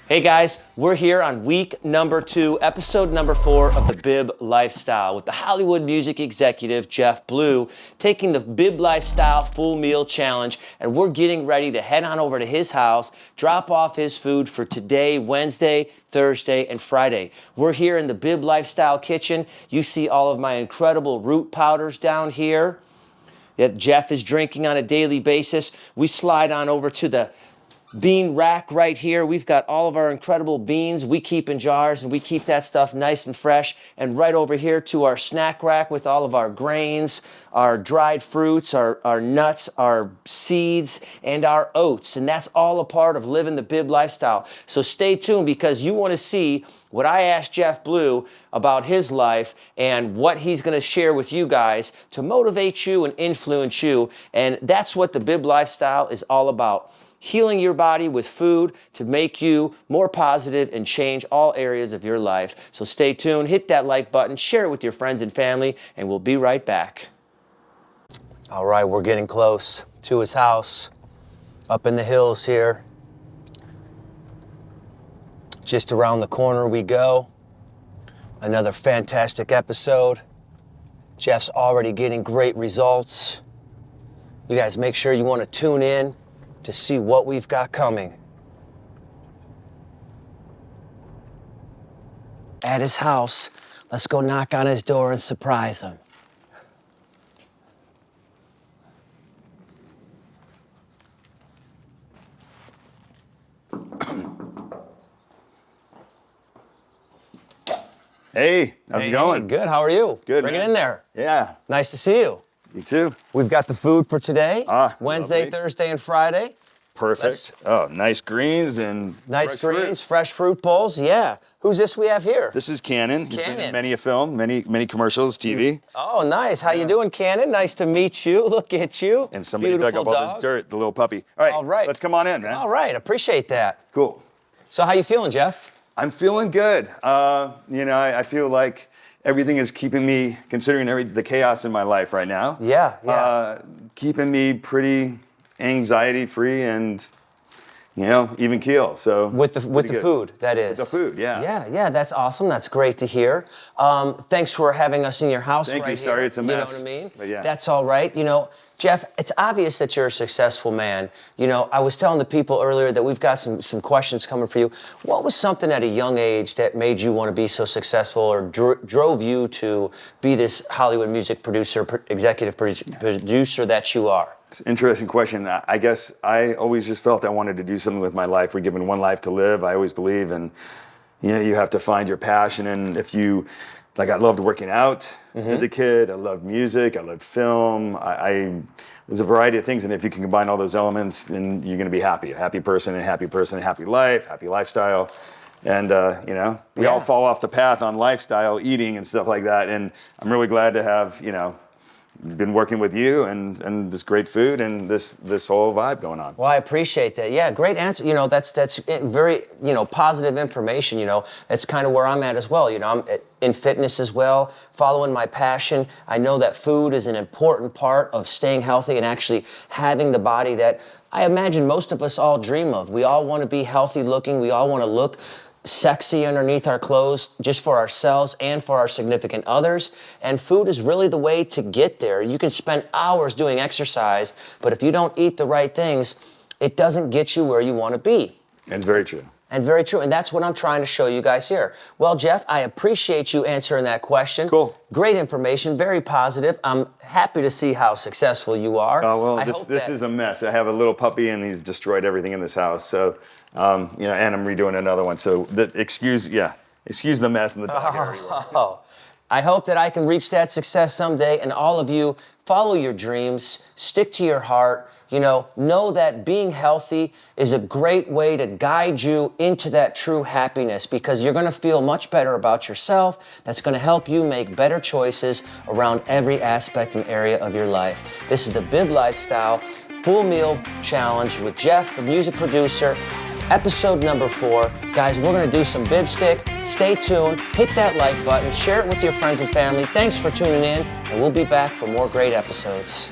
Hey guys, we're here on week number 2, episode number 4 of the BYBB Lifestyle with the Hollywood music executive Jeff Blue taking the BYBB Lifestyle Full Meal Challenge, and we're getting ready to head on over to his house, drop off his food for today, Wednesday, Thursday, and Friday. We're here in the BYBB Lifestyle kitchen. You see all of my incredible root powders down here that Jeff is drinking on a daily basis. We slide on over to the bean rack right here. We've got all of our incredible beans we keep in jars, and we keep that stuff nice and fresh. And right over here to our snack rack with all of our grains, our dried fruits, our nuts, our seeds, and our oats. And that's all a part of living the BYBB lifestyle. So stay tuned, because you want to see what I asked Jeff Blue about his life and what he's going to share with you guys to motivate you and influence you. And that's what the BYBB lifestyle is all about. Healing your body with food to make you more positive and change all areas of your life. So stay tuned, hit that like button, share it with your friends and family, and we'll be right back. All right, we're getting close to his house, up in the hills here. Just around the corner we go. Another fantastic episode. Jeff's already getting great results. You guys make sure you want to tune in to see what we've got coming. At his house, let's go knock on his door and surprise him. Hey, how's it going? Good, how are you? Good, Bring man. it in there. Yeah. Nice to see you. You too. We've got the food for today, Wednesday, lovely. Thursday, and Friday. Perfect. Oh, nice greens and Nice fresh greens, fruit. fresh fruit bowls, yeah. Who's this we have here? This is Cannon. He's been Cannon. in many a film, many commercials, TV. Oh, nice. How you doing, Cannon? Nice to meet you. Look at you. And somebody Beautiful dug up all dog. this dirt, the little puppy. All right. Let's come on in, man. All right, appreciate that. Cool. So how you feeling, Jeff? I'm feeling good. I feel like everything is keeping me, considering the chaos in my life right now. Yeah. Keeping me pretty anxiety-free and, even keel. So With the good. food, that is. The food, yeah. Yeah, that's awesome. That's great to hear. Thanks for having us in your house. Thank right you. Sorry here. it's a mess. You know what I mean? But yeah. That's all right. Jeff, it's obvious that you're a successful man. I was telling the people earlier that we've got some questions coming for you. What was something at a young age that made you want to be so successful, or drove you to be this Hollywood music producer, executive producer that you are? It's an interesting question. I guess I always just felt I wanted to do something with my life. We're given one life to live. I always believe, and you have to find your passion. And if you, I loved working out as a kid. I loved music. I loved film. There's a variety of things, and if you can combine all those elements, then you're going to be happy. A happy person, happy life, happy lifestyle. And, we all fall off the path on lifestyle, eating and stuff like that. And I'm really glad to have, been working with you and this great food and this whole vibe going on. Well, I appreciate that. Yeah, great answer. That's very, positive information. That's kind of where I'm at as well. I'm in fitness as well, following my passion. I know that food is an important part of staying healthy and actually having the body that I imagine most of us all dream of. We all want to be healthy looking. We all want to look sexy underneath our clothes, just for ourselves and for our significant others. And food is really the way to get there. You can spend hours doing exercise, but if you don't eat the right things, it doesn't get you where you want to be. It's very true. And very true. And that's what I'm trying to show you guys here. Well, Jeff, I appreciate you answering that question. Cool. Great information, very positive. I'm happy to see how successful you are. Oh, well, this is a mess. I have a little puppy and he's destroyed everything in this house. So, and I'm redoing another one. So excuse the mess in the dog area. Oh, I hope that I can reach that success someday, and all of you follow your dreams, stick to your heart. Know that being healthy is a great way to guide you into that true happiness, because you're going to feel much better about yourself. That's going to help you make better choices around every aspect and area of your life. This is the BYBB Lifestyle Full Meal Challenge with Jeff, the music producer. Episode number 4. Guys, we're going to do some bib stick. Stay tuned. Hit that like button. Share it with your friends and family. Thanks for tuning in, and we'll be back for more great episodes.